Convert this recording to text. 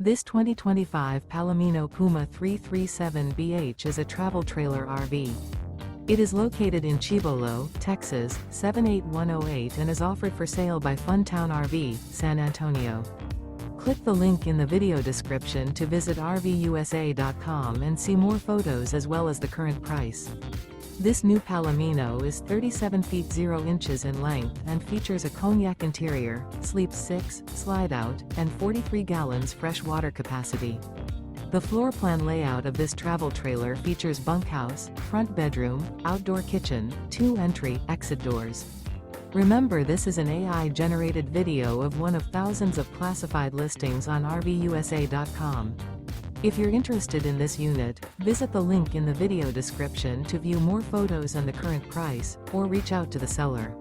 This 2025 Palomino Puma 337BH is a travel trailer RV. It is located in Cibolo, Texas, 78108 and is offered for sale by Funtown RV, San Antonio. Click the link in the video description to visit RVUSA.com and see more photos as well as the current price. This new Palomino is 37 feet 0 inches in length and features a cognac interior, sleeps 6, slide-out, and 43 gallons fresh water capacity. The floor plan layout of this travel trailer features bunkhouse, front bedroom, outdoor kitchen, 2 entry/exit doors. Remember, this is an AI-generated video of one of thousands of classified listings on RVUSA.com. If you're interested in this unit, visit the link in the video description to view more photos and the current price, or reach out to the seller.